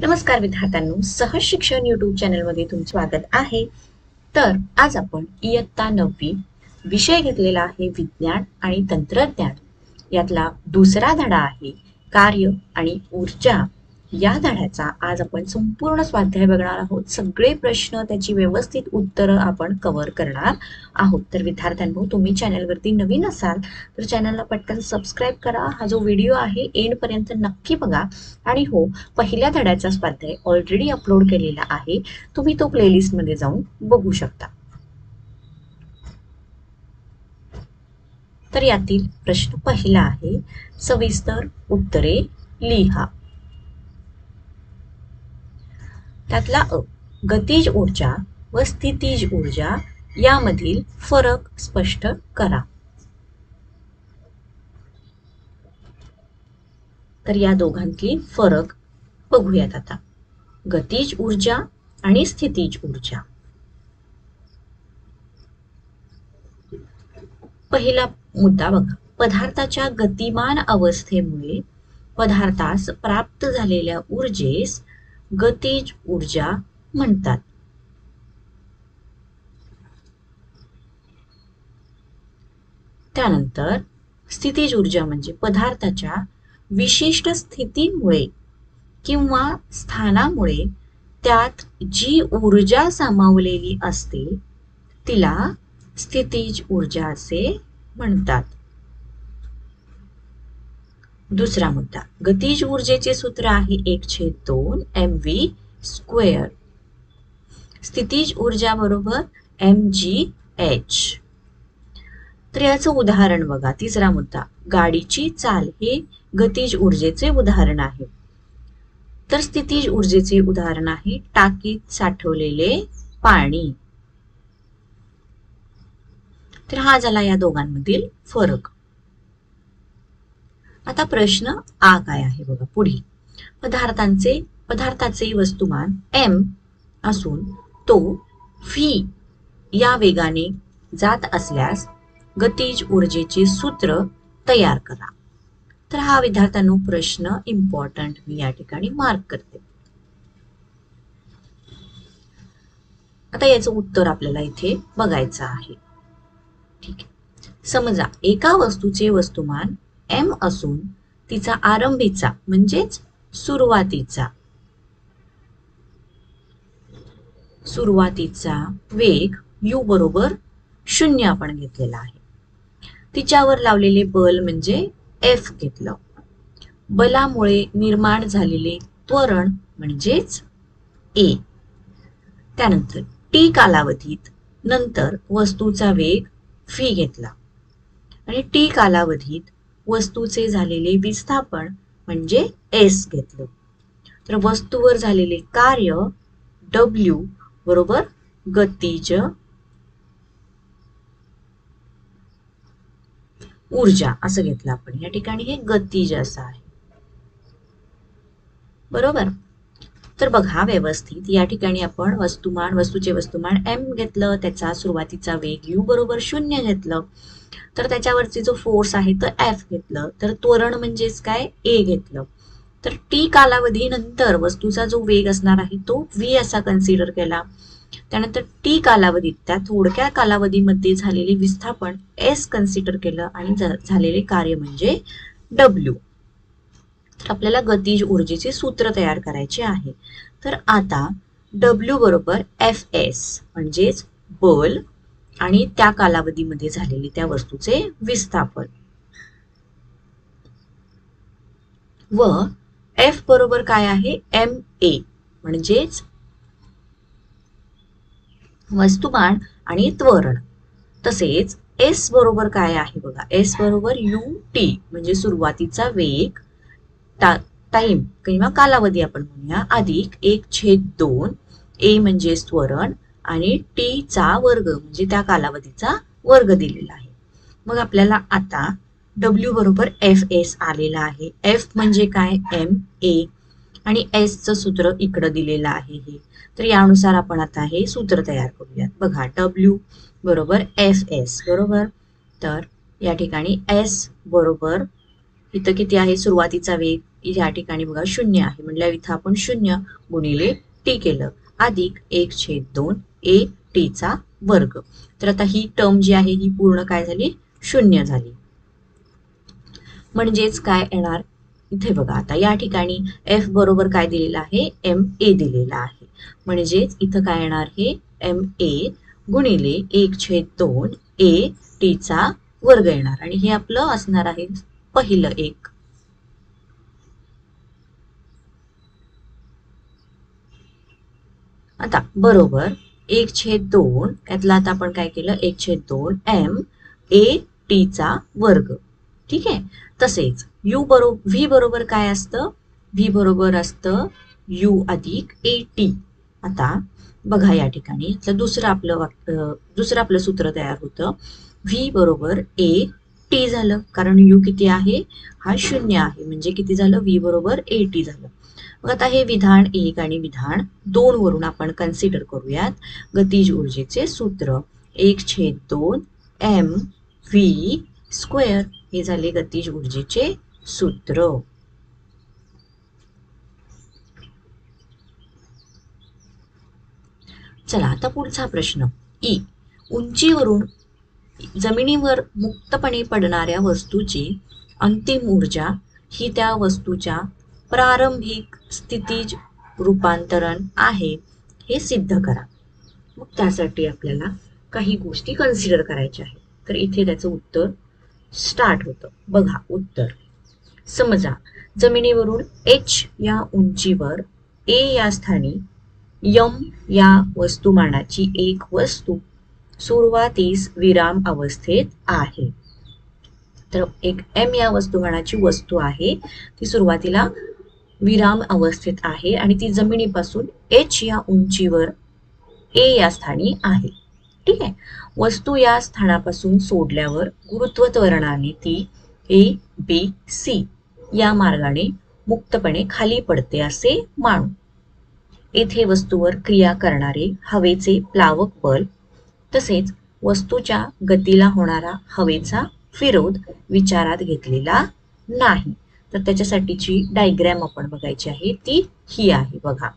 नमस्कार विद्यार्थ्यांनो, सहज शिक्षण यूट्यूब चॅनलमध्ये तुमचे स्वागत आहे। तर आज आपण इयत्ता 9वी विषय घेतलेला आहे विज्ञान आणि तंत्रज्ञान। यातला दुसरा धडा आहे कार्य आणि ऊर्जा। या धड्याचा आज आपण संपूर्ण स्वाध्याय बघणार आहोत। सगळे प्रश्न त्याची व्यवस्थित उत्तरं आपण कव्हर करणार आहोत। तर विद्यार्थ्यांनो, तुम्ही चॅनलवरती नवीन असाल तर चॅनलला पटकन सबस्क्राइब करा। हा जो व्हिडिओ आहे एंड पर्यंत नक्की बघा। आणि हो, पहिल्या धड्याचा स्वाध्याय ऑलरेडी अपलोड केलेला आहे, तुम्ही तो प्लेलिस्ट मध्ये जाऊन बघू शकता। तर यातील प्रश्न पहिला आहे, सविस्तर उत्तरे लिहा। त्यातला अ, गतिज ऊर्जा व स्थितीज ऊर्जा यामधील फरक स्पष्ट करा। तर या दोघांतली फरक बघूयात आता। गतिज ऊर्जा आणि स्थितीज ऊर्जा। पहिला मुद्दा बघा, पदार्थाच्या गतिमान अवस्थेमुळे पदार्थास प्राप्त झालेल्या ऊर्जेस गतिज ऊर्जा म्हणतात। त्यानंतर स्थितीज ऊर्जा म्हणजे पदार्थाच्या विशिष्ट स्थितीमुळे किंवा स्थानामुळे त्यात जी ऊर्जा सामावलेली असते तिला स्थितीज ऊर्जा असे म्हणतात। दुसरा मुद्दा, गतिज ऊर्जेचे सूत्र आहे 1/2 mv²। स्थितीज ऊर्जा बरोबर mgh। तर याचं उदाहरण बघा। तिसरा मुद्दा, गाडीची चाल हे गतिज ऊर्जेचे उदाहरण आहे। तर स्थितीज ऊर्जेचे उदाहरण आहे टाकीत साठवलेले पाणी। तर हा झाला या दोघांमधील फरक। आता प्रश्न आ काय आहे बघा पुढे। पदार्थाचे वस्तुमान m असून तो v या वेगाने जात असल्यास गतिज ऊर्जेचे सूत्र तयार करा। तर हा विद्यार्थ्यांनो प्रश्न इम्पॉर्टंट मी या ठिकाणी मार्क करते। आता याचं उत्तर आपल्याला इथे बघायचं आहे। ठीक आहे, समजा एका वस्तूचे वस्तुमान m असून तिचा आरंभीचा म्हणजेच सुरुवातीचा वेग u बरोबर 0 आपण घेतलेला आहे। तिच्यावर लावलेले बल म्हणजे F घेतलं। बलामुळे निर्माण झालेले त्वरण म्हणजेच A। त्यानंतर T कालावधीत नंतर वस्तूचा वेग v घेतला आणि T कालावधीत वस्तूचे झालेले विस्थापन म्हणजे S घेतलं। तर वस्तूवर झालेले कार्य W बरोबर गतिज ऊर्जा असं घेतलं आपण। या ठिकाणी हे गतिज असं आहे, बरोबर। तर बघा व्यवस्थित, या ठिकाणी आपण वस्तूचे वस्तुमान m घेतलं, त्याचा सुरुवातीचा वेग u बरोबर 0 घेतलं। तर त्याच्यावरती जो फोर्स आहे तो F घेतलं। तर त्वरण म्हणजेच काय A घेतलं। तर T कालावधी नंतर वस्तूचा जो वेग असणार आहे तो v असा कन्सिडर केला। त्यानंतर T कालावधीत त्या थोडक्या कालावधीमध्ये झालेले विस्थापन S कन्सिडर केलं आणि झालेले कार्य म्हणजे W। तर आपल्याला गतिज ऊर्जेचे सूत्र तयार करायचे आहे। तर आता W बरोबर Fs म्हणजेच बल आणि त्या कालावधीमध्ये झालेले त्या वस्तूचे विस्थापन व F बरोबर काय आहे ma म्हणजेच वस्तुमान आणि त्वरण। तसेच S बरोबर काय आहे बघा, S बरोबर ut म्हणजे सुरुवातीचा वेग टाइम किंवा कालावधी आपण म्हणूया अधिक 1/2 A म्हणजे त्वरण आणि T चा वर्ग म्हणजे त्या कालावधीचा वर्ग दिलेला आहे। मग आपल्याला आता W बरोबर Fs आलेला आहे। F म्हणजे काय ma आणि S चं सूत्र इकडे दिलेलं आहे हे। तर यानुसार आपण आता हे सूत्र तयार करूयात। बघा W बरोबर Fs बरोबर। तर या ठिकाणी S बरोबर इथं किती आहे सुरुवातीचा वेग या ठिकाणी बघा 0 आहे म्हटल्यावर इथं आपण 0 गुणिले टी केलं अधिक 1/2 ए टीचा वर्ग. तर आता ही टर्म जी आहे ही पूर्ण काय झाली 0 झाली. म्हणजेच काय येणार इथे बघा आता या ठिकाणी एफ बरोबर काय दिलेलं आहे एम ए दिलेला आहे. म्हणजेच इथं काय येणार हे एम ए गुणिले 1/2 ए टीचा वर्ग येणार आणि हे आपलं असणार आहे पहिलं एक. आता बरोबर 1/2 यातला आता आपण काय केलं 1/2 एम ए टीचा वर्ग. ठीक आहे. तसेच यू बरोबर व्ही बरोबर काय असतं व्ही बरोबर असतं यू अधिक ए टी. आता बघा या ठिकाणी दुसरं आपलं सूत्र तयार होतं व्ही बरोबर ए टी झालं कारण यू किती आहे हा 0 आहे म्हणजे किती झालं व्ही बरोबर ए टी झालं. मग आता हे विधान 1 आणि विधान 2 वरून आपण कन्सिडर करूयात गतिज ऊर्जेचे सूत्र 1/2 एम व्ही स्क्वेअर हे झाले गतिज ऊर्जेचे सूत्र. चला आता पुढचा प्रश्न ई. उंचीवरून जमिनीवर मुक्तपणे पडणाऱ्या वस्तूची अंतिम ऊर्जा ही त्या वस्तूच्या प्रारंभिक स्थितीज रूपांतरण आहे हे सिद्ध करा. मग त्यासाठी आपल्याला काही गोष्टी कन्सिडर करायच्या आहेत. तर इथे त्याचं उत्तर स्टार्ट होतं. बघा उत्तर. समजा जमिनीवरून एच या उंचीवर ए या स्थानी यम या वस्तुमानाची एक वस्तू सुरुवातीस विराम अवस्थेत आहे. तर एक एम या वस्तुमानाची वस्तू आहे ती सुरुवातीला विराम अवस्थेत आहे आणि ती जमिनीपासून एच या उंचीवर ए या स्थानी आहे. ठीक आहे. वस्तू या स्थानापासून सोडल्यावर गुरुत्व त्वरणाने ती ए बी सी या मार्गाने मुक्तपणे खाली पडते असे मानू. येथे वस्तूवर क्रिया करणारे हवेचे प्लावक बल तसेच वस्तूच्या गतीला होणारा हवेचा विरोध विचारात घेतलेला नाही. तर त्याच्यासाठीची डायग्रॅम आपण बघायची आहे ती ही आहे. बघा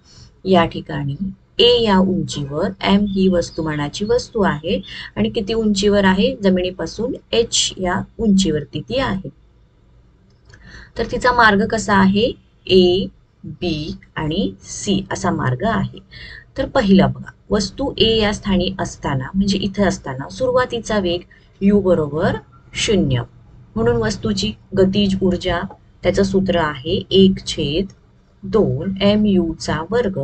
या ठिकाणी ए या उंचीवर एम ही वस्तुमानाची वस्तू आहे आणि किती उंचीवर आहे जमिनीपासून एच या उंचीवरती ती आहे. तर तिचा मार्ग कसा आहे ए बी आणि सी असा मार्ग आहे. तर पहिला बघा वस्तू ए या स्थानी असताना म्हणजे इथे असताना सुरुवातीचा वेग यू बरोबर 0 म्हणून वस्तूची गतिज ऊर्जा त्याचं सूत्र आहे 1/2 एम यू चा वर्ग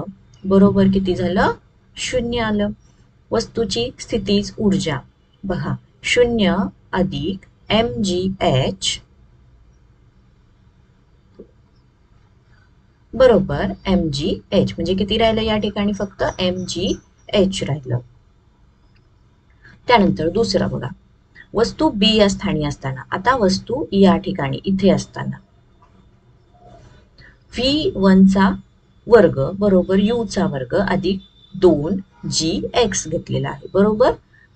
बरोबर किती झालं 0 आलं. वस्तूची स्थितीज ऊर्जा बघा 0 अधिक एम जी एच बरोबर एम जी एच म्हणजे किती राहिलं या ठिकाणी फक्त एम जी एच राहिलं. त्यानंतर दुसरं बघा वस्तू बी या स्थानी असताना आता वस्तू या ठिकाणी इथे असताना V1 चा वर्ग बरोबर यू चा वर्ग अधिक 2gx घेतलेला आहे बरोबर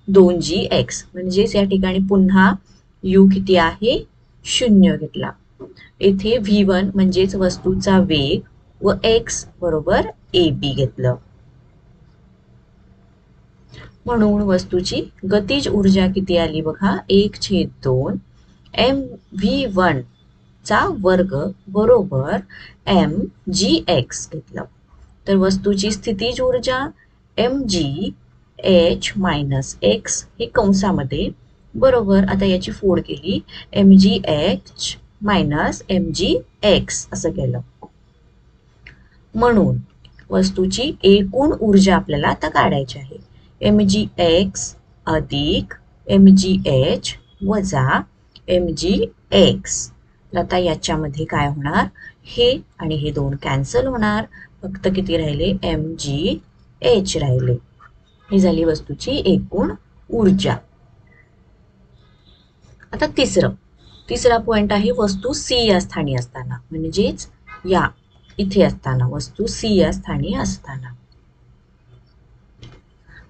2gx म्हणजेच या ठिकाणी पुन्हा यू किती आहे 0 घेतला. येथे V1 म्हणजेच वस्तूचा वेग व x बरोबर AB घेतलं. म्हणून वस्तूची गतिज ऊर्जा किती आली बघा 1/2 mv1 चा वर्ग बरोबर mgx घेतलं. तर वस्तूची स्थितीज ऊर्जा mg h मायनस x हे कंसामध्ये बरोबर आता याची फोड केली mgh मायनस mgx असं केलं. म्हणून वस्तूची एकूण ऊर्जा आपल्याला आता काढायची आहे mgx अधिक mgh वजा mgx. आता याच्यामध्ये काय होणार हे आणि हे दोन कॅन्सल होणार फक्त किती राहिले mgh राहिले. ही झाली वस्तूची एकूण ऊर्जा. आता तिसरा पॉइंट आहे वस्तू सी या स्थानी असताना म्हणजेच या इथे असताना वस्तू सी या स्थानी असताना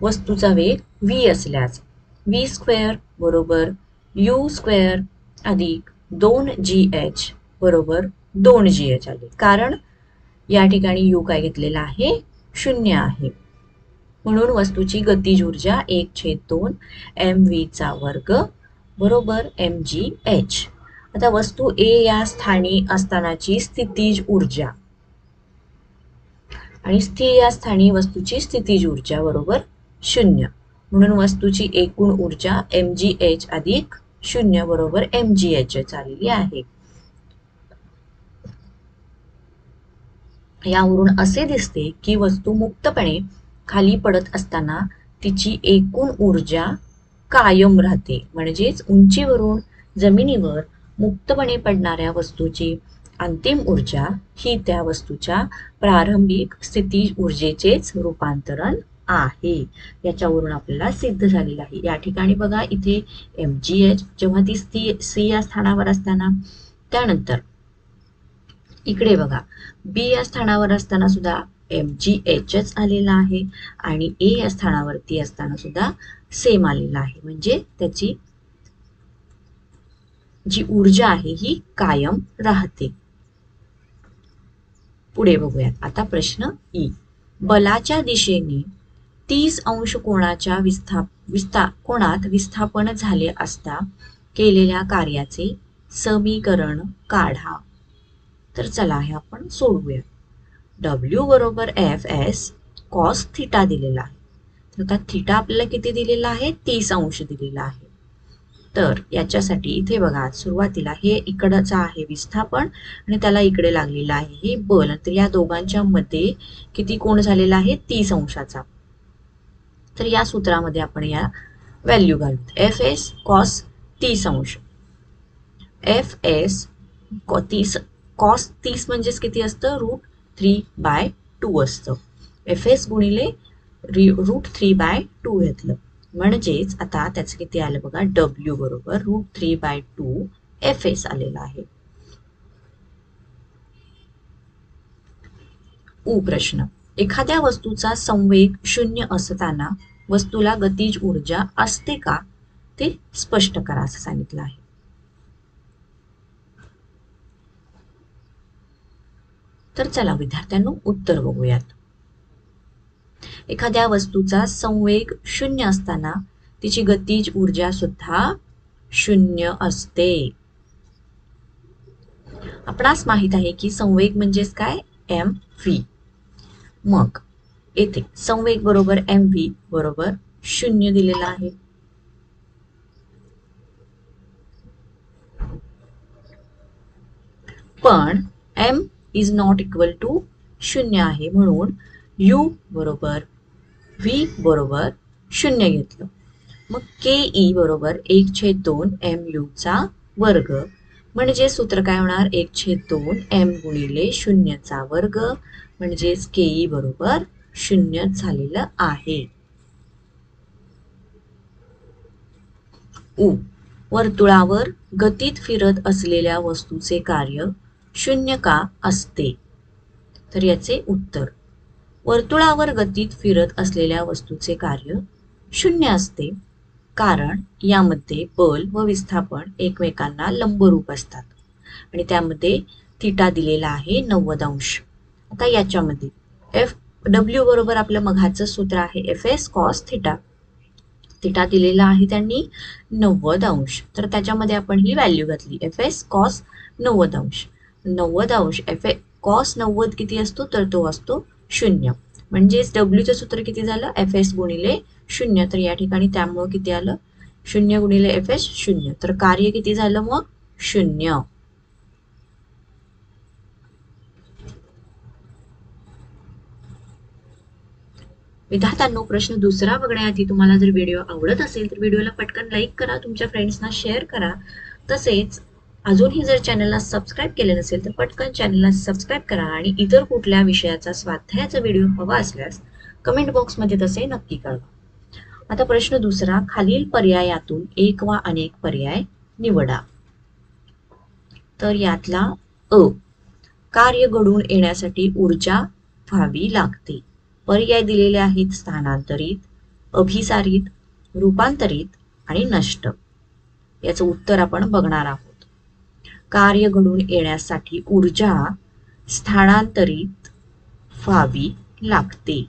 वस्तूचा वेग v असल्यास v स्क्वेअर बरोबर u स्क्वेअर अधिक 2gh बरोबर 2GH आले, कारण या ठिकाणी U काय घेतलेला आहे, 0 आहे. म्हणून वस्तूची गतीज ऊर्जा 1/2 mv चा वर्ग बरोबर mgh. आता वस्तू A या स्थानी असतानाची स्थितीज ऊर्जा आणि स्थिर या स्थानी वस्तूची स्थितीज ऊर्जा बरोबर 0. म्हणून वस्तूची एकूण ऊर्जा mgh अधिक 0 बरोबर mgh आलेली आहे. यावरून असे दिसते की वस्तू मुक्तपणे खाली पडत असताना तिची एकूण ऊर्जा कायम राहते. म्हणजेच उंचीवरून जमिनीवर मुक्तपणे पडणाऱ्या वस्तूची अंतिम ऊर्जा ही त्या वस्तूच्या प्रारंभिक स्थिती ऊर्जेचेच रूपांतरण आहे. याच्यावरून आपल्याला सिद्ध झालेलं आहे. या ठिकाणी बघा इथे mgh जेव्हा ती C या स्थानावर असताना, त्यानंतर इकडे बघा B या स्थानावर असताना सुद्धा mgh आलेला आहे आणि A या स्थानावरती असताना सुद्धा सेम आलेला आहे. म्हणजे त्याची जी ऊर्जा आहे ही कायम राहते. पुढे बघूयात. आता प्रश्न E. बलाच्या दिशेने 30 अंश कोणाच्या कोणात विस्थापन झाले असता केलेल्या कार्याचे समीकरण काढा. तर चला हे आपण सोडवूया. W बरोबर Fs cos थिटा दिलेला आहे. तर आता थिटा आपल्याला किती दिलेला आहे, 30 अंश दिलेला आहे. तर याच्यासाठी इथे बघा सुरुवातीला हे इकडचं आहे विस्थापन आणि त्याला इकडे लागलेलं आहे हे बल. तर या दोघांच्या मध्ये किती कोण झालेला आहे, 30 अंशाचा. तर या सूत्रामध्ये आपण या व्हॅल्यू घालू. Fs cos 30 अंश, Fs cos 30 म्हणजेच किती असतं, √3/2 असतं. Fs गुणिले √3/2 घेतलं म्हणजेच आता त्याचं किती आलं बघा, W बरोबर √3/2 Fs आलेला आहे. प्रश्न. एखाद्या वस्तूचा संवेग 0 असताना वस्तूला गतीज ऊर्जा असते का ते स्पष्ट करा असं सांगितलं आहे. तर चला विद्यार्थ्यांनो उत्तर बघूयात. एखाद्या वस्तूचा संवेग 0 असताना तिची गतीज ऊर्जा सुद्धा 0 असते. आपणास माहित आहे की संवेग म्हणजेच काय, mv. मग येथे संवेग बरोबर mv बरोबर 0 दिलेला आहे. पण m is not equal to 0 आहे म्हणून u बरोबर v बरोबर 0 घेतलं. मग ke बरोबर 1/2 mu चा वर्ग म्हणजे सूत्र काय होणार, 1/2 m गुणिले 0 चा वर्ग म्हणजेच ke बरोबर 0 झालेलं आहे. वर्तुळावर गतीत फिरत असलेल्या वस्तूचे कार्य 0 का असते. तर याचे उत्तर, वर्तुळावर गतीत फिरत असलेल्या वस्तूचे कार्य 0 असते कारण यामध्ये बल व विस्थापन एकमेकांना लंबरूप असतात आणि त्यामध्ये थिटा दिलेला आहे 90 अंश. आता याच्यामध्ये W बरोबर आपलं मघाचं सूत्र आहे Fs cos थिटा. थिटा दिलेला आहे त्यांनी 90 अंश. तर त्याच्यामध्ये आपण ही व्हॅल्यू घातली Fs cos 90 अंश. 90 अंश cos 90 किती असतो, तर तो असतो 0. म्हणजेच Wचं सूत्र किती झालं, Fs गुणिले 0. तर या ठिकाणी त्यामुळे किती आलं, 0 गुणिले Fs 0. तर कार्य किती झालं मग, 0. विद्यार्थ्यांनो प्रश्न दुसरा बघण्याआधी तुम्हाला जर व्हिडिओ आवडत असेल तर व्हिडिओला पटकन लाईक करा, तुमच्या फ्रेंड्सना शेअर करा. तसेच अजूनही जर चॅनलला सबस्क्राईब केले नसेल तर पटकन चॅनलला सबस्क्राईब करा आणि इतर कुठल्या विषयाचा स्वाध्यायाचा व्हिडिओ हवा असल्यास कमेंट बॉक्समध्ये तसे नक्की कळवा. आता प्रश्न दुसरा, खालील पर्यायातून एक वा अनेक पर्याय निवडा. तर यातला कार्य घडून येण्यासाठी ऊर्जा व्हावी लागते. पर्याय दिलेले आहेत स्थानांतरित, अभिसारित, रूपांतरित आणि नष्ट. याचं उत्तर आपण बघणार आहोत. कार्य घडून येण्यासाठी ऊर्जा स्थानांतरित व्हावी लागते.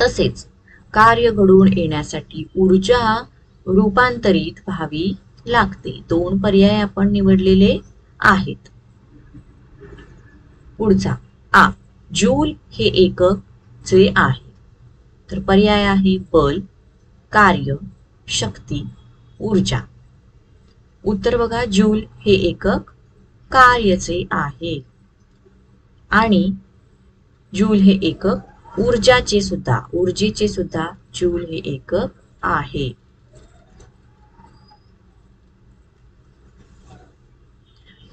तसेच कार्य घडून येण्यासाठी ऊर्जा रूपांतरित व्हावी लागते. दोन पर्याय आपण निवडलेले आहेत. पुढचा आ, जूल हे एकक जे आहे. तर पर्याय आहे बल, कार्य, शक्ती, ऊर्जा. उत्तर बघा, जूल हे एकक कार्यचे आहे आणि जूल हे एकक ऊर्जेचे सुद्धा जूल हे एकक आहे.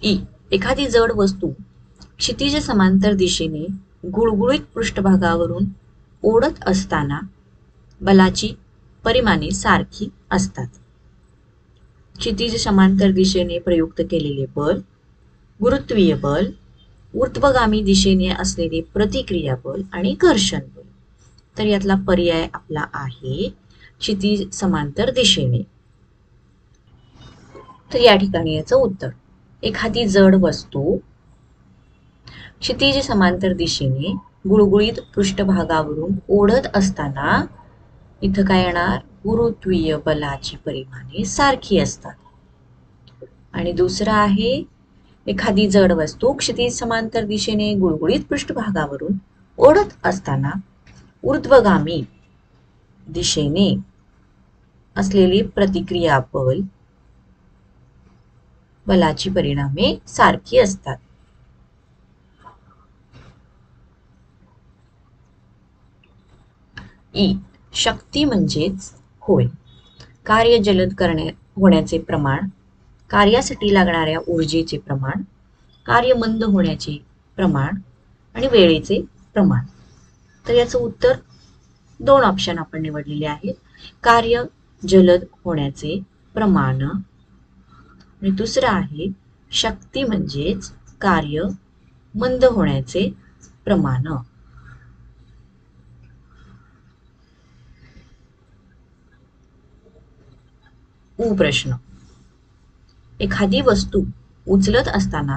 ई, एखादी जड वस्तू क्षितिज समांतर दिशेने गुळगुळीत पृष्ठभागावरून ओढत असताना बलाची परिमाणे सारखी असतात. क्षितिज समांतर दिशेने प्रयुक्त केलेले बल, गुरुत्वीय बल, ऊर्ध्वगामी दिशेने असलेले प्रतिक्रिया बल आणि घर्षण बल. तर यातला पर्याय आपला आहे क्षितिज समांतर दिशेने. तर या ठिकाणी याचं उत्तर, एखादी जड वस्तू क्षितिज समांतर दिशेने गुळगुळीत पृष्ठभागावरून ओढत असताना इथं काय येणार, गुरुत्वीय बलाची परिमाणे सारखी असतात. आणि दुसरा आहे, एखादी जड वस्तू क्षितिज समांतर दिशेने गुळगुळीत पृष्ठभागावरून ओढत असताना ऊर्ध्वगामी दिशेने असलेली प्रतिक्रिया बलाची परिमाणे सारखी असतात. ई, शक्ती म्हणजेच होय, कार्य जलद होण्याचे प्रमाण, कार्यासाठी लागणाऱ्या ऊर्जेचे प्रमाण, कार्य मंद होण्याचे प्रमाण आणि वेळेचे प्रमाण. तर याचं उत्तर दोन ऑप्शन आपण निवडलेले आहेत. कार्य जलद होण्याचे प्रमाण आणि दुसरं आहे शक्ती म्हणजेच कार्य मंद होण्याचे प्रमाण. प्रश्न, एखादी वस्तू उचलत असताना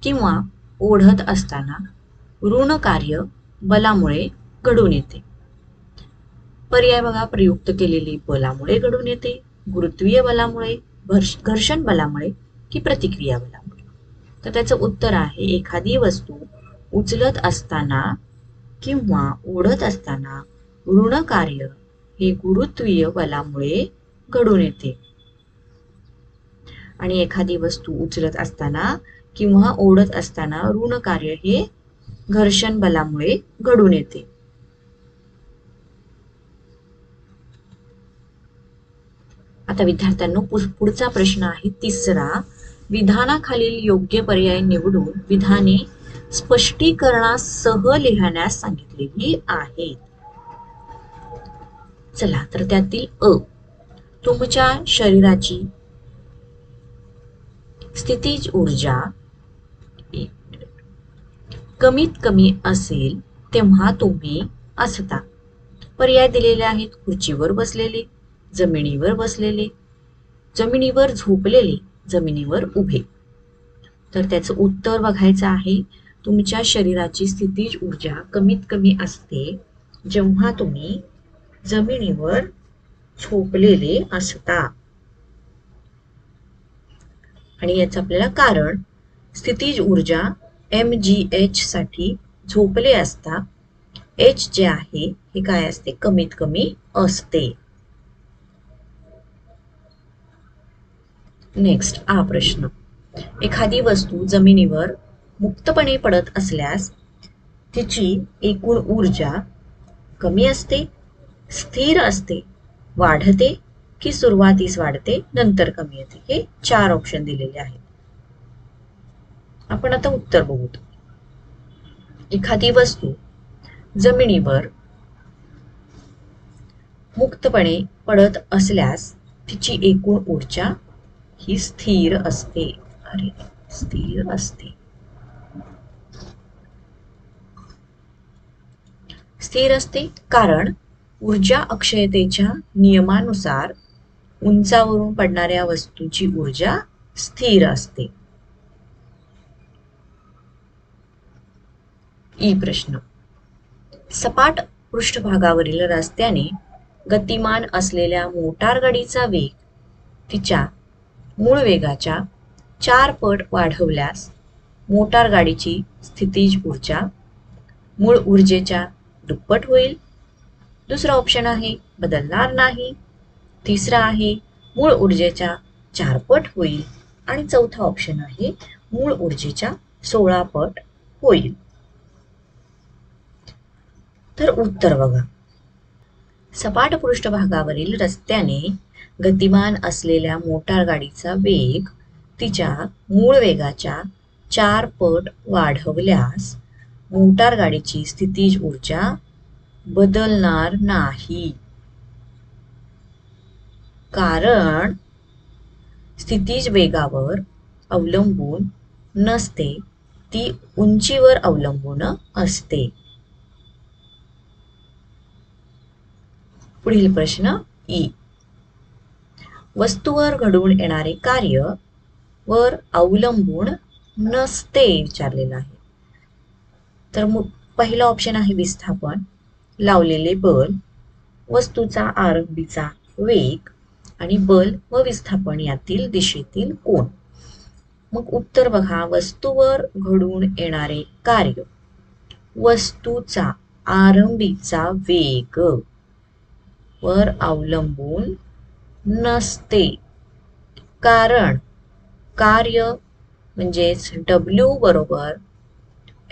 किंवा ओढत असताना ऋण कार्य बलामुळे घडून येते. पर्याय बघा, प्रयुक्त केलेली बलामुळे घडून येते, गुरुत्वीय बलामुळे, घर्षण बलामुळे की प्रतिक्रिया बलामुळे. तर त्याचं उत्तर आहे, एखादी वस्तू उचलत असताना किंवा ओढत असताना ऋण कार्य हे गुरुत्वीय बलामुळे घडून येते आणि एखादी वस्तू उचलत असताना किंवा ओढत असताना ऋण कार्य हे घर्षण बलामुळे घडून येते. आता विद्यार्थ्यांनो, पुढचा प्रश्न आहे तिसरा. विधानाखालील योग्य पर्याय निवडून विधाने स्पष्टीकरणासह लिहिण्यास सांगितलेली आहेत. चला, तर त्यातील अ, तुमच्या शरीराची स्थितीज ऊर्जा कमीत कमी असेल तेव्हा तुम्ही असता. पर्याय दिलेले आहेत, खुर्चीवर बसलेले, जमिनीवर बसलेले, जमिनीवर झोपलेले, जमिनीवर उभे. तर त्याचं उत्तर बघायचं आहे, तुमच्या शरीराची स्थितीज ऊर्जा कमीत कमी असते जेव्हा तुम्ही जमिनीवर झोपलेले असता. आणि याचं आपल्याला कारण, स्थितीज ऊर्जा mgh साठी झोपले असता, h जे आहे हे काय असते, कमीत कमी असते. नेक्स्ट हा प्रश्न, एखादी वस्तू जमिनीवर मुक्तपणे पडत असल्यास तिची एकूण ऊर्जा कमी असते, स्थिर असते, वाढते की सुरुवातीस वाढते नंतर कमी येते. हे 4 ऑप्शन दिलेले आहेत. आपण आता उत्तर बघू. एखादी वस्तू जमिनीवर मुक्तपणे पडत असल्यास तिची एकूण ऊर्जा ही स्थिर असते. स्थिर असते. स्थिर असते कारण ऊर्जा अक्षयतेच्या नियमानुसार उंचावरून पडणाऱ्या वस्तूची ऊर्जा स्थिर असते. ई प्रश्न. सपाट पृष्ठभागावरील रस्त्याने गतिमान असलेल्या मोटार गाडीचा वेग तिच्या मूळ वेगाच्या 4 पट वाढवल्यास मोटार गाडीची स्थितीज ऊर्जा मूळ ऊर्जेच्या दुप्पट होईल. दुसरा ऑप्शन आहे बदलणार नाही. तिसरा आहे मूळ ऊर्जेच्या 4 पट होईल. आणि चौथा ऑप्शन आहे मूळ ऊर्जेच्या 16 पट होईल. तर उत्तर बघा. सपाट पृष्ठभागावरील रस्त्याने गतिमान असलेल्या मोटार गाडीचा वेग तिच्या मूळ वेगाच्या 4 पट वाढवल्यास मोटार गाडीची स्थितीज ऊर्जा बदलणार नाही. कारण स्थितीज वेगावर अवलंबून नसते, ती उंचीवर अवलंबून असते. पुढील प्रश्न ई. वस्तूवर घडून येणारे कार्य वर अवलंबून नसते विचारलेलं आहे. तर पहिला ऑप्शन आहे विस्थापन, लावलेले बल, वस्तूचा आरंभीचा वेग आणि बल व विस्थापन यातील दिशेतील कोन. मग उत्तर बघा. वस्तूवर घडून येणारे कार्य वस्तूचा आरंभीचा वेग वर अवलंबून नसते. कारण कार्य म्हणजेच W बरोबर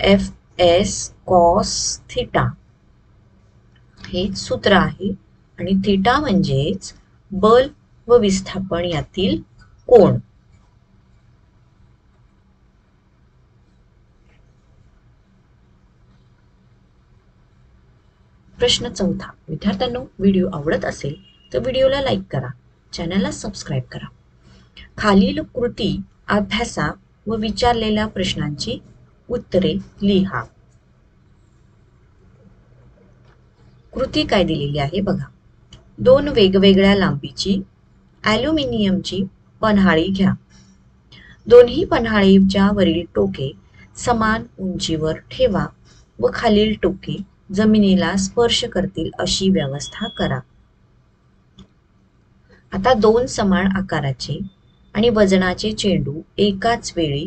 Fs cos थिटा हे सूत्र आहे आणि थिटा म्हणजेच बल व विस्थापन यातील कोन. प्रश्न चौथा. विद्यार्थ्यांनो, व्हिडिओ आवडत असेल तर व्हिडिओला लाईक करा, चॅनलला सबस्क्राईब करा. खालील कृती अभ्यासा व विचारलेल्या प्रश्नांची उत्तरे लिहा. कृती काय दिलेली आहे बघा. 2 वेगवेगळ्या लांबीची ॲल्युमिनियमची पन्हाळी घ्या. दोन्ही पन्हाळीच्या वरील टोके समान उंचीवर ठेवा व खालील टोके जमिनीला स्पर्श करतील अशी व्यवस्था करा. आता 2 समान आकाराचे आणि वजनाचे चेंडू एकाच वेळी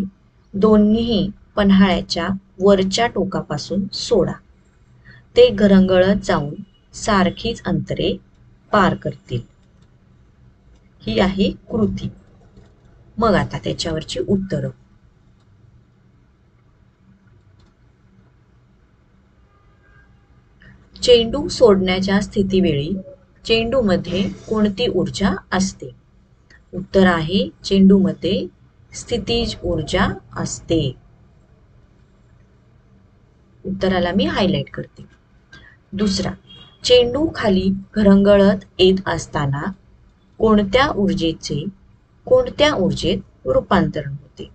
दोन्ही पन्हाळ्याच्या वरच्या टोकापासून सोडा. ते घरंगळत जाऊन सारखीच अंतरे पार करतील. ही आहे कृती. मग आता त्याच्यावरची उत्तरं. चेंडू सोडण्याच्या स्थितीवेळी चेंडूमध्ये कोणती ऊर्जा असते? उत्तर आहे चेंडूमध्ये स्थितीज ऊर्जा असते. उत्तराला मी हायलाइट करते. दुसरा, चेंडू खाली घरंगळत येत असताना कोणत्या ऊर्जेत रूपांतरण होते?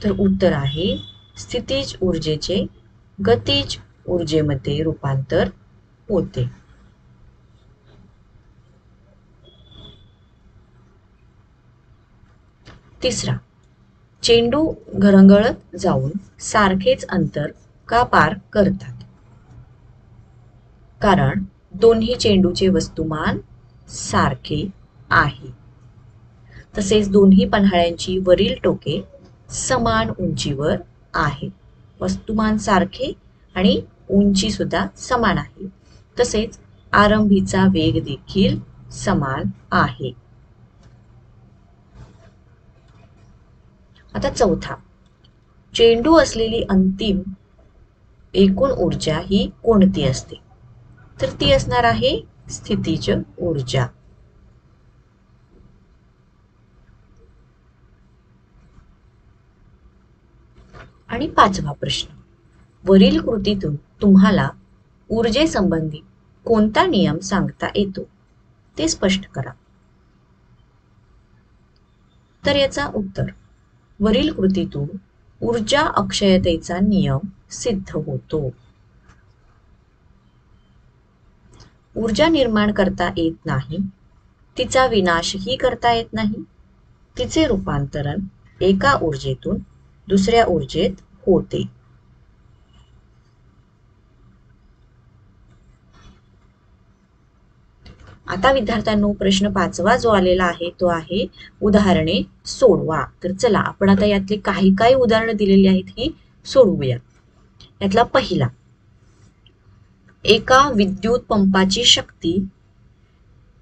तर उत्तर आहे स्थितीज ऊर्जेचे गतीज ऊर्जेमध्ये रूपांतर होते. तिसरा, चेंडू घरंगळत जाऊन सारखेच अंतर का पार करतात? कारण दोन्ही चेंडूचे वस्तुमान सारखे आहे. तसेच दोन्ही पन्हाळ्यांची वरील टोके समान उंचीवर आहेत. वस्तुमान सारखे आणि उंची सुद्धा समान आहे. तसेच आरंभीचा वेग देखील समान आहे. आता चौथा, चेंडू असलेली अंतिम एकूण ऊर्जा ही कोणती असते? तर ती असणार आहे स्थितीज ऊर्जा. आणि 5वा प्रश्न. वरील कृतीतून तुम्हाला ऊर्जेसंबंधी कोणता नियम सांगता येतो ते स्पष्ट करा. तर याचा उत्तर, वरील कृतीतून ऊर्जा अक्षयतेचा नियम सिद्ध होतो. ऊर्जा निर्माण करता येत नाही तिचा विनाशही करता येत नाही. तिचे रूपांतरण एका ऊर्जेतून दुसऱ्या ऊर्जेत होते. आता विद्यार्थ्यांनो प्रश्न 5वा जो आलेला आहे तो आहे उदाहरणे सोडवा. तर चला आपण आता यातले काही काही उदाहरणं दिलेली आहेत ही सोडवूया. यातला पहिला, एका विद्युत पंपाची शक्ती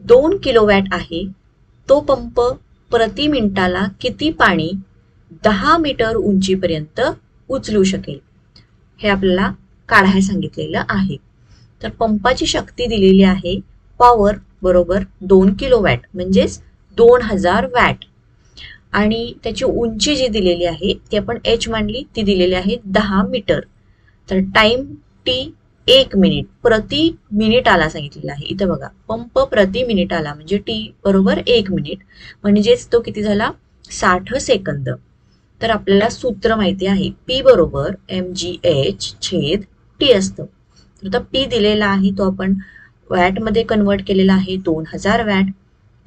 2 किलोवॅट आहे. तो पंप प्रति मिनिटाला किती पाणी 10 मीटर उंचीपर्यंत उचलू शकेल, हे आपल्याला काढायला सांगितलेलं आहे. तर पंपाची शक्ती दिलेली आहे पॉवर बरोबर 2 किलोवॅट म्हणजेच 2000 वॅट, आणि त्याची उंची जी दिलेली आहे ती आपण h मानली, ती दिलेली आहे 10 मीटर. तर टाइम t 1 मिनिट प्रति मिनिटाला सांगितलेला आहे. इथं बघा पंप प्रति मिनिटाला म्हणजे t बरोबर 1 मिनिट म्हणजेच तो किती झाला 60 सेकंद. तर आपल्याला सूत्र माहिती आहे p बरोबर mgh छेद t असतं. तर आता p दिलेला आहे तो आपण वॅट मध्ये कन्वर्ट केलेला आहे 2000 वॅट.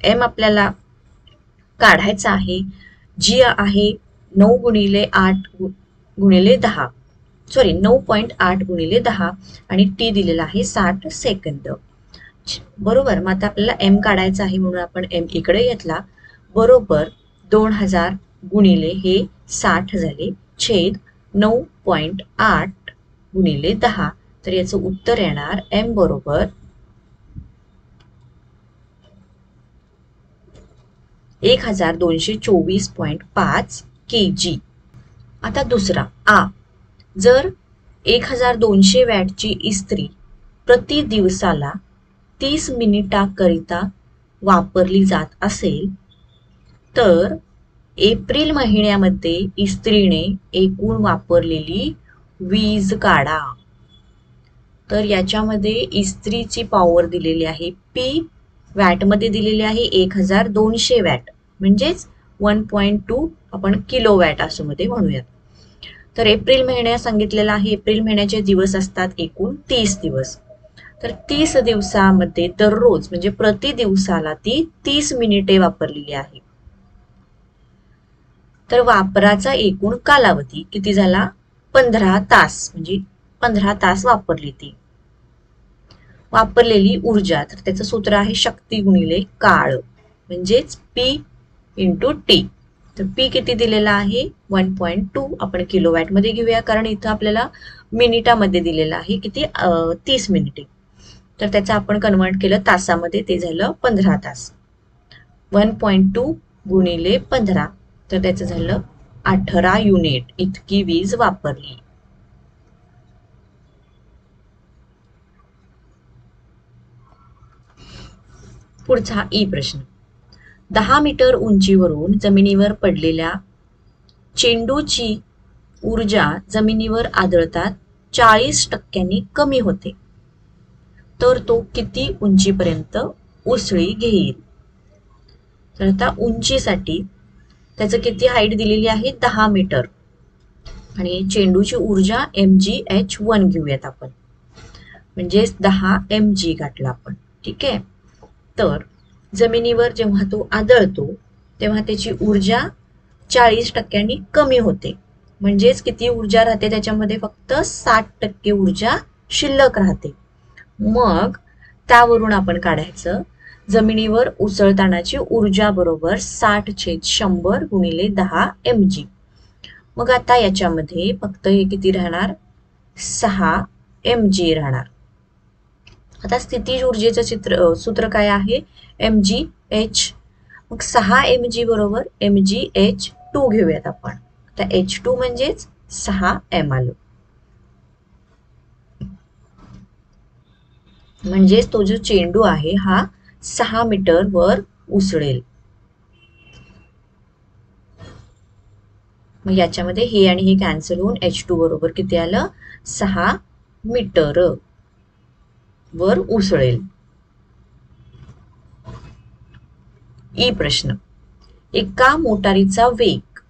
m आपल्याला काढायचा आहे, जी आहे 9 गुणिले 8 गुणिले 10 सॉरी 9.8 गुणिले 10 आणि t दिलेला आहे 60 सेकंद. बरोबर. मग आता आपल्याला m काढायचा आहे म्हणून आपण m इकडे घेतला, बरोबर 2000 गुणिले हे 60 झाले छेद 9.8 गुणिले 10. तर याचं उत्तर येणार m बरोबर 1224.5 kg. आता दुसरा आ, जर 1200 वॅटची इस्त्री प्रति दिवसाला 30 मिनिटाकरिता वापरली जात असेल तर एप्रिल महिन्यामध्ये इस्त्रीने एकूण वापरलेली वीज काढा. तर याच्यामध्ये इस्त्रीची पॉवर दिलेली आहे p, वॅटमध्ये दिलेली आहे 1200 वॅट म्हणजेच 1.2 आपण किलोवॅट असं मध्ये म्हणूयात. तर एप्रिल महिन्यात सांगितलेला आहे, एप्रिल महिन्याचे दिवस असतात एकूण 30 दिवस. तर 30 दिवसामध्ये दररोज म्हणजे प्रति दिवसाला ती 30 मिनिटे वापरलेली आहे. तर वापराचा एकूण कालावधी किती झाला 15 तास, म्हणजे 15 तास वापरली ती. वापरलेली ऊर्जा, तर त्याचं सूत्र आहे शक्ती गुणिले काळ म्हणजेच p इंटू t. तर p किती दिलेला आहे 1.2 आपण किलोवॅट मध्ये घेऊया कारण इथं आपल्याला मिनिटामध्ये दिलेला आहे किती 30 मिनिटे. तर त्याचं आपण कन्वर्ट केलं तासामध्ये, ते झालं 15 तास. 1.2 गुणिले 15 तर त्याचं झालं 18 युनिट इतकी वीज वापरली. पुढचा ई प्रश्न, 10 मीटर उंचीवरून जमिनीवर पडलेल्या चेंडूची ऊर्जा जमिनीवर आदळतात 40% कमी होते, तर तो किती उंचीपर्यंत उसळी घेईल. तर आता उंचीसाठी त्याचं किती हाईट दिलेली आहे 10 मीटर आणि चेंडूची ऊर्जा mgh1 घेऊयात आपण, म्हणजेच 10 mg घातला आपण. ठीक आहे. तर जमिनीवर जेव्हा तो आदळतो तेव्हा त्याची ऊर्जा 40% कमी होते, म्हणजेच किती ऊर्जा राहते त्याच्यामध्ये फक्त 60% ऊर्जा शिल्लक राहते. मग त्यावरून आपण काढायचं जमिनीवर उसळतानाची ऊर्जा बरोबर 60/100 गुणिले 10 mg. मग आता याच्यामध्ये फक्त हे किती राहणार 6 mg राहणार. आता स्थितीज ऊर्जेचं सूत्र काय आहे mgh. मग 6 mg बरोबर mgh2 घेऊयात आपण. आता h2 म्हणजेच 6 m आलं, म्हणजेच तो जो चेंडू आहे हा 6 मीटर वर उसळेल. मग याच्यामध्ये हे आणि हे कॅन्सल होऊन h2 बरोबर किती आलं 6 मीटर वर उसळेल. ई प्रश्न, एका मोटारीचा वेग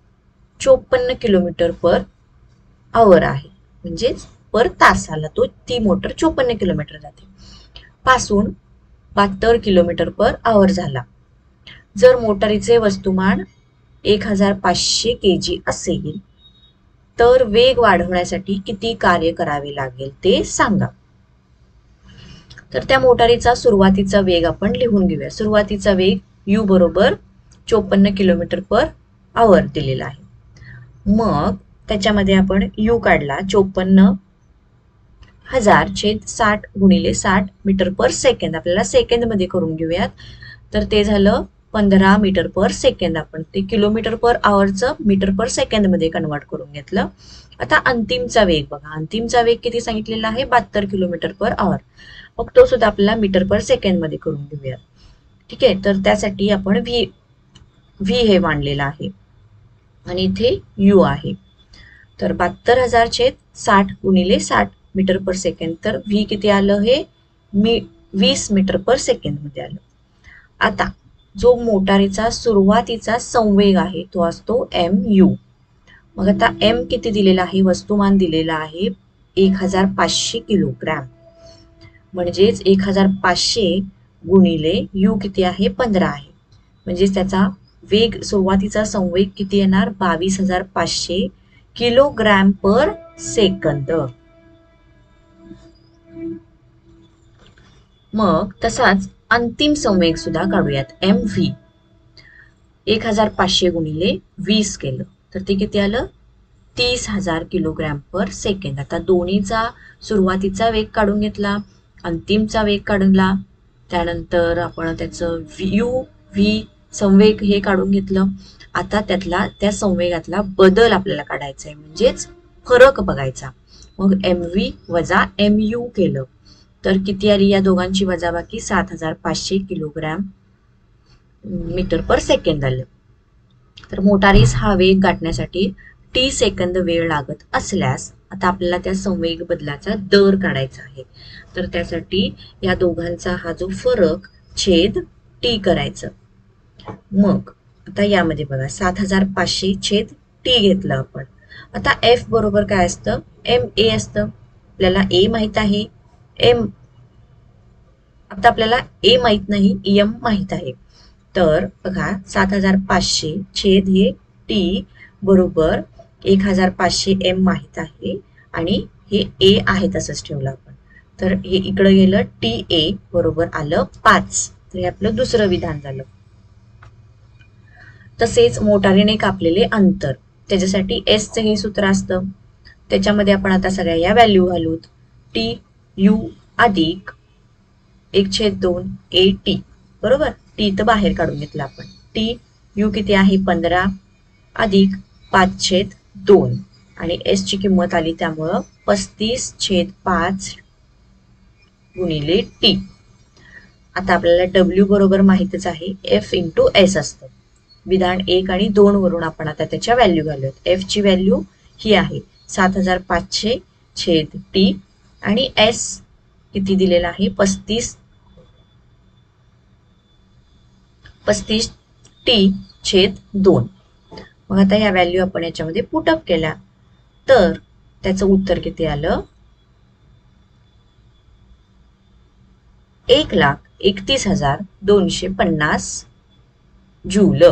54 किलोमीटर पर आवर आहे, म्हणजेच पर तासाला तो ती मोटर 54 किलोमीटर जाते, पासून 72 किलोमीटर पर आवर झाला. जर मोटारीचे वस्तुमान 1500 kg असेल तर वेग वाढवण्यासाठी किती कार्य करावे लागेल ते सांगा. तर त्या मोटारीचा सुरुवातीचा वेग आपण लिहून घेऊया. सुरुवातीचा वेग u बरोबर 54 km/h दिलेला आहे. मग त्याच्यामध्ये आपण u काढला 54,000/60 गुणिले 60 मीटर/सेकंद. आपल्याला सेकंद मध्ये करून घेऊयात. तर ते झालं 15 मीटर/सेकंद. आपण ते km/hचं मीटर/सेकंद मध्ये कन्वर्ट करून घेतलं. आता अंतिमचा वेग बघा. अंतिमचा वेग किती सांगितलेला आहे? 72 km/h. मग तो सुद्धा आपल्याला मीटर/सेकंद मध्ये करून घेऊयात. ठीक आहे. तर त्यासाठी आपण व्ही हे मांडलेलं आहे आणि इथे u आहे. तर 72,000/60 गुणिले 60 मीटर/सेकंद. तर व्ही किती आलं? हे 20 मीटर/सेकंद मध्ये आलं. आता जो मोटारीचा सुरुवातीचा संवेग आहे तो असतो mu. मग आता m किती दिलेला आहे? वस्तुमान दिलेला आहे 1500 किलोग्रॅम. म्हणजेच 1500 गुणिले u किती आहे? 15 आहे. म्हणजेच त्याचा वेग सुरुवातीचा संवेग किती येणार? 22,500 किलोग्रॅम/सेकंद. मग तसाच अंतिम संवेग सुद्धा काढूयात. mv 1500 गुणिले 20 केलं तर ते किती आलं? 30,000 किलोग्रॅम/सेकंद. आता दोन्हीचा सुरुवातीचा वेग काढून घेतला, अंतिमचा वेग काढला, त्यानंतर आपण त्याचं u v संवेग हे काढून घेतलं. आता त्या संवेगातला बदल आपल्याला काढायचा आहे, म्हणजेच फरक बघायचा. मग mv वजा mu केलं तर किती आली? या दोघांची वजाबाकी 7,500 किलोग्रॅम मीटर/सेकंद आलं. तर मोटारीस हा वेग गाठण्यासाठी t सेकंद वेळ लागत असल्यास आता आपल्याला त्या संवेग बदलाचा दर काढायचा आहे. तर त्यासाठी या दोघांचा हा जो फरक छेद t करायचं. मग आता यामध्ये बघा 7,500 छेद t घेतलं आपण. आता f बरोबर काय असतं? ma असतं. आपल्याला a माहित आहे, आता आपल्याला a माहित नाही, m माहित आहे. तर बघा 7,500 छेद हे t बरोबर 1,500 m माहित आहे आणि हे a आहे तसंच ठेवलं आपण. तर हे इकडे गेलं TA बरोबर आलं 5. तर हे आपलं दुसरं विधान झालं. तसेच मोटारीने कापलेले अंतर त्याच्यासाठी S चे हे सूत्र असतं. त्याच्यामध्ये आपण आता सगळ्या या व्हॅल्यू घालूत. TU अधिक 1/2 AT बरोबर. T तर बाहेर काढून घेतला आपण. TU किती आहे? 15 अधिक 5/2 आणि S ची किंमत आली त्यामुळं 35/5 गुणिले T. आता आपल्याला W बरोबर माहितच आहे, F × S असतं. विधान 1 आणि 2 वरून आपण आता त्याच्या व्हॅल्यू घालूयात. F ची व्हॅल्यू ही आहे 7,500 छेद T आणि S किती दिलेला आहे? 35 T/2. मग आता या व्हॅल्यू आपण याच्यामध्ये पुटअप केल्या तर त्याचं उत्तर किती आलं? 1,31,250 जूल.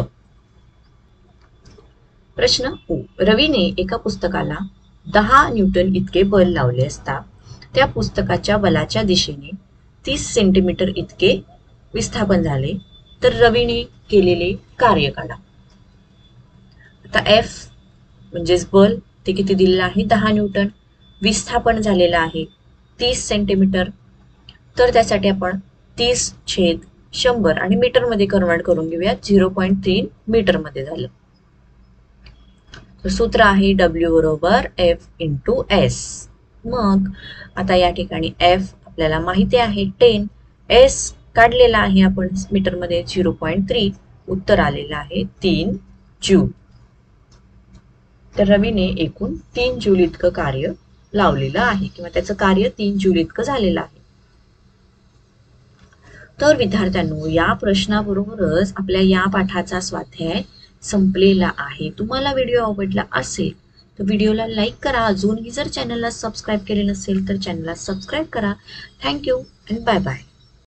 प्रश्न ओ. रवीने एका पुस्तकाला 10 न्यूटन इतके बल लावले असता त्या पुस्तकाच्या बलाच्या दिशेने 30 सेंटीमीटर इतके विस्थापन झाले तर रवीने केलेले कार्य काढा. आता F म्हणजेच बल ते किती दिलेलं आहे? 10 न्यूटन. विस्थापन झालेलं आहे 30 सेंटीमीटर. तर त्यासाठी आपण 30/100 आणि मीटर मध्ये कन्वर्ट करून घेऊया. 0.3 मीटर मध्ये झालं. सूत्र आहे W बरोबर F × S. मग आता या ठिकाणी F आपल्याला माहिती आहे 10, S काढलेला आहे आपण मीटर मध्ये 0.3. उत्तर आलेलं आहे 3 जूल. तर रवीने एकूण 3 जूल इतकं कार्य लावलेलं आहे किंवा त्याचं कार्य 3 जूल इतकं झालेलं आहे. तर विद्यार्थ्यांनो, या प्रश्नाबरोबरच आपल्या या पाठाचा स्वाध्याय संपलेला आहे. तुम्हाला व्हिडिओ आवडला असेल तर व्हिडिओला लाईक करा. अजूनही जर चॅनलला सबस्क्राईब केले नसेल तर चॅनलला सबस्क्राईब करा. Thank you and bye bye.